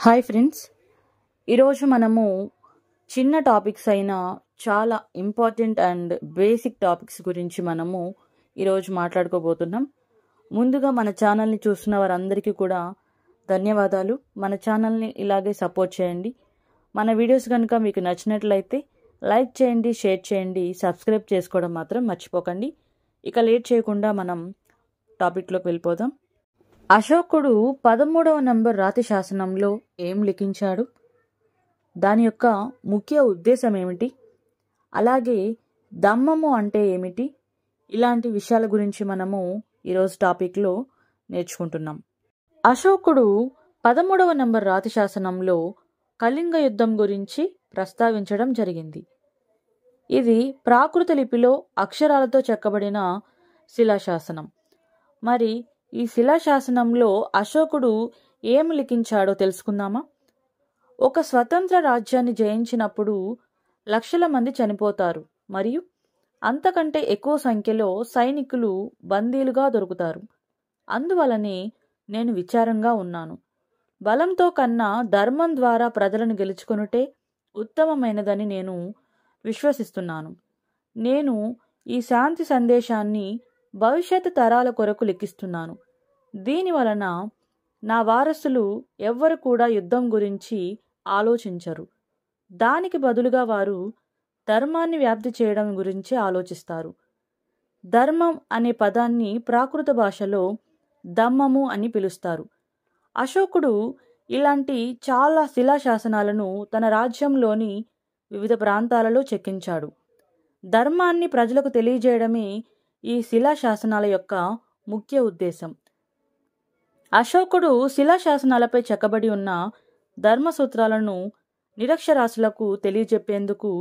Hi friends, ఈరోజు మనము చిన్న టాపిక్స్ అయిన చాలా ఇంపార్టెంట్ అండ్ బేసిక్ టాపిక్స్ గురించి మనము ఈరోజు మాట్లాడుకోబోతున్నాం. ముందుగా మన ఛానల్ని చూస్తున్న వారందరికీ కూడా ధన్యవాదాలు. మన ఛానల్ని ఇలాగే సపోర్ట్ చేయండి. మన వీడియోస్ కనుక మీకు నచ్చినట్లయితే లైక్ చేయండి, షేర్ చేయండి, సబ్స్క్రైబ్ చేసుకోవడం మాత్రం మర్చిపోకండి. ఇక లేట్ చేయకుండా మనం టాపిక్లోకి వెళ్ళిపోదాం. అశోకుడు 13వ నంబర్ రాతి శాసనంలో ఏం లిఖించాడు, దాని యొక్క ముఖ్య ఉద్దేశం ఏమిటి, అలాగే దమ్మము అంటే ఏమిటి, ఇలాంటి విషయాల గురించి మనము ఈరోజు టాపిక్లో నేర్చుకుంటున్నాం. అశోకుడు 13వ నంబర్ రాతి శాసనంలో కళింగ యుద్ధం గురించి ప్రస్తావించడం జరిగింది. ఇది ప్రాకృత లిపిలో అక్షరాలతో చెక్కబడిన శిలాశాసనం. మరి ఈ శిలాశాసనంలో అశోకుడు ఏం లిఖించాడో తెలుసుకుందామా? ఒక స్వతంత్ర రాజ్యాన్ని జయించినప్పుడు లక్షల మంది చనిపోతారు మరియు అంతకంటే ఎక్కువ సంఖ్యలో సైనికులు బందీలుగా దొరుకుతారు. అందువలనే నేను విచారంగా ఉన్నాను. బలంతో కన్నా ధర్మం ద్వారా ప్రజలను గెలుచుకొనుటే ఉత్తమమైనదని నేను విశ్వసిస్తున్నాను. నేను ఈ శాంతి సందేశాన్ని భవిష్యత్తు తరాల కొరకు లిఖిస్తున్నాను. దీని వలన నా వారసులు ఎవ్వరు కూడా యుద్ధం గురించి ఆలోచించరు. దానికి బదులుగా వారు ధర్మాన్ని వ్యాప్తి చేయడం గురించి ఆలోచిస్తారు. ధర్మం అనే పదాన్ని ప్రాకృత భాషలో దమ్మము అని పిలుస్తారు. అశోకుడు ఇలాంటి చాలా శిలాశాసనాలను తన రాజ్యంలోని వివిధ ప్రాంతాలలో చెక్కించాడు. ధర్మాన్ని ప్రజలకు తెలియజేయడమే ఈ శిలాశాసనాల యొక్క ముఖ్య ఉద్దేశం. అశోకుడు శిలాశాసనాలపై చెక్కబడి ఉన్న ధర్మసూత్రాలను నిరక్షరాస్యులకు తెలియజెప్పేందుకు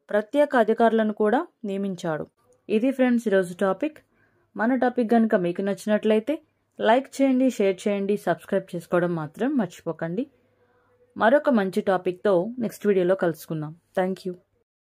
ప్రత్యేక అధికారులను కూడా నియమించాడు. ఇది ఫ్రెండ్స్ ఈరోజు టాపిక్. మన టాపిక్ కనుక మీకు నచ్చినట్లయితే లైక్ చేయండి, షేర్ చేయండి, సబ్స్క్రైబ్ చేసుకోవడం మాత్రం మర్చిపోకండి. మరొక మంచి టాపిక్తో నెక్స్ట్ వీడియోలో కలుసుకుందాం. Thank you.